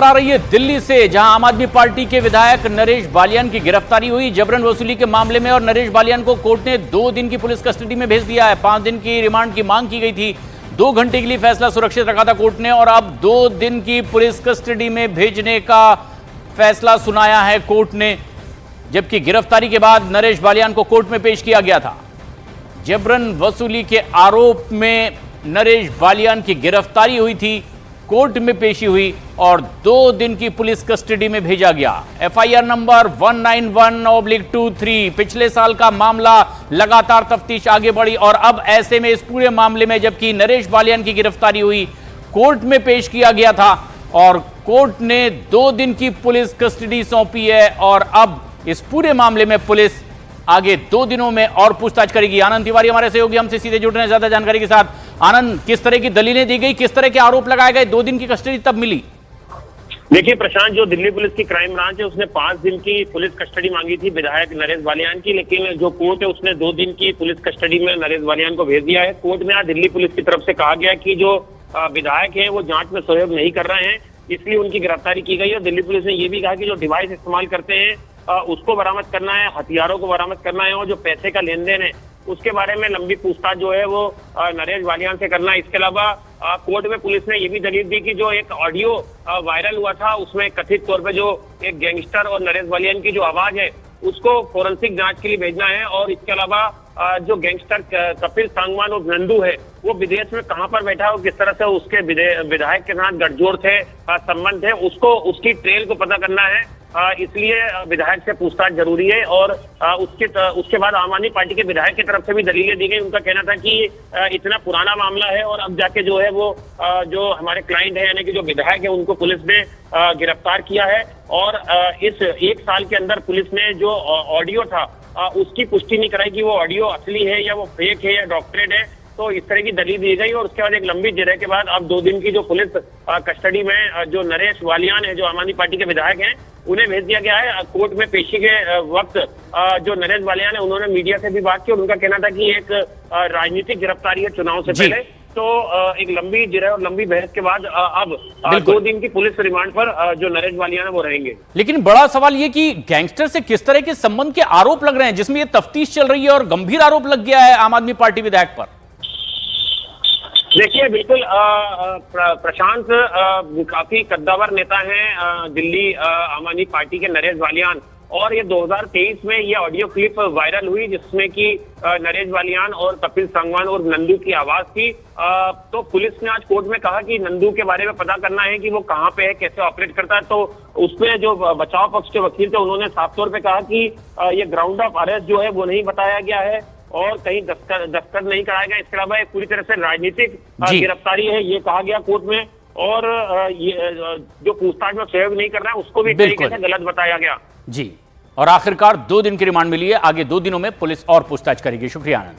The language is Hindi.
खबर आ रही है दिल्ली से, जहां आम आदमी पार्टी के विधायक नरेश बालियान की गिरफ्तारी हुई जबरन वसूली के मामले में। और नरेश बालियान को कोर्ट ने 2 दिन की पुलिस कस्टडी में भेज दिया है। 5 दिन की रिमांड की मांग की गई थी। 2 घंटे के लिए फैसला सुरक्षित रखा था कोर्ट ने, और अब 2 दिन की पुलिस कस्टडी में भेजने का फैसला सुनाया है कोर्ट ने। जबकि गिरफ्तारी के बाद नरेश बालियान को कोर्ट में पेश किया गया था। जबरन वसूली के आरोप में नरेश बालियान की गिरफ्तारी हुई थी, कोर्ट में पेशी हुई और 2 दिन की पुलिस कस्टडी में भेजा गया। FIR number 191/23। पिछले साल का मामला, लगातार तफ्तीश आगे बढ़ी और अब ऐसे में इस पूरे मामले में जबकि नरेश बालियान की गिरफ्तारी हुई, कोर्ट में पेश किया गया था और कोर्ट ने 2 दिन की पुलिस कस्टडी सौंपी है। और अब इस पूरे मामले में पुलिस आगे 2 दिनों में और पूछताछ करेगी। आनंद तिवारी हमारे सहयोगी हमसे सीधे जुड़ रहे हैं ज्यादा जानकारी के साथ। आनंद, किस तरह की दलीलें दी गई, किस तरह के आरोप लगाए गए, 2 दिन की कस्टडी तब मिली? देखिए प्रशांत, जो दिल्ली पुलिस की क्राइम ब्रांच है उसने 5 दिन की पुलिस कस्टडी मांगी थी विधायक नरेश बालियान की, लेकिन जो कोर्ट है उसने 2 दिन की पुलिस कस्टडी में नरेश बालियान को भेज दिया है। कोर्ट में आज दिल्ली पुलिस की तरफ से कहा गया कि जो विधायक है वो जांच में सहयोग नहीं कर रहे हैं, इसलिए उनकी गिरफ्तारी की गई। और दिल्ली पुलिस ने ये भी कहा कि जो डिवाइस इस्तेमाल करते हैं उसको बरामद करना है, हथियारों को बरामद करना है और जो पैसे का लेन देन है उसके बारे में लंबी पूछताछ जो है वो नरेश बालियान से करना है। इसके अलावा कोर्ट में पुलिस ने ये भी दलील दी कि जो एक ऑडियो वायरल हुआ था उसमें कथित तौर पे जो एक गैंगस्टर और नरेश बालियान की जो आवाज है उसको फोरेंसिक जांच के लिए भेजना है। और इसके अलावा जो गैंगस्टर कपिल सांगवान और नंदू है वो विदेश में कहां पर बैठा है, किस तरह से उसके विधायक के साथ गठजोड़ थे, संबंध है, उसकी ट्रेल को पता करना है। इसलिए विधायक से पूछताछ जरूरी है। और उसके बाद आम आदमी पार्टी के विधायक की तरफ से भी दलीलें दी गई। उनका कहना था कि इतना पुराना मामला है और अब जाके जो है वो जो हमारे क्लाइंट है यानी कि जो विधायक है उनको पुलिस ने गिरफ्तार किया है। और इस 1 साल के अंदर पुलिस ने जो ऑडियो था उसकी पुष्टि नहीं कराई कि वो ऑडियो असली है या वो फेक है या डॉक्टरेट है। तो इस तरह की दलील दी गई और उसके बाद एक लंबी जिरह के बाद अब 2 दिन की जो पुलिस कस्टडी में जो नरेश बालियान है, जो आम आदमी पार्टी के विधायक हैं, उन्हें भेज दिया गया है। कोर्ट में पेशी के वक्त जो नरेश बालियान है उन्होंने मीडिया से भी बात की और उनका कहना था कि एक राजनीतिक गिरफ्तारी है चुनाव से पहले। तो एक लंबी जिरह और लंबी बहस के बाद अब 2 दिन की पुलिस रिमांड पर जो नरेश बालियान है वो रहेंगे। लेकिन बड़ा सवाल ये कि गैंगस्टर से किस तरह के संबंध के आरोप लग रहे हैं, जिसमें ये तफ्तीश चल रही है और गंभीर आरोप लग गया है आम आदमी पार्टी विधायक पर? देखिए बिल्कुल प्रशांत काफी कद्दावर नेता हैं दिल्ली आम आदमी पार्टी के नरेश बालियान। और ये 2023 में ये ऑडियो क्लिप वायरल हुई जिसमें कि नरेश बालियान और कपिल सांगवान और नंदू की आवाज थी। तो पुलिस ने आज कोर्ट में कहा कि नंदू के बारे में पता करना है कि वो कहाँ पे है, कैसे ऑपरेट करता है। तो उसमें जो बचाव पक्ष के वकील थे उन्होंने साफ तौर पे कहा कि ये ग्राउंड ऑफ अरेस्ट जो है वो नहीं बताया गया है और कहीं दस्तखत नहीं कराया गया। इसके अलावा एक पूरी तरह से राजनीतिक गिरफ्तारी है ये कहा गया कोर्ट में। और ये जो पूछताछ में सहयोग नहीं कर रहा है उसको भी एक तरीके से गलत बताया गया। जी, और आखिरकार 2 दिन की रिमांड मिली है। आगे 2 दिनों में पुलिस और पूछताछ करेगी। शुक्रिया आनंद।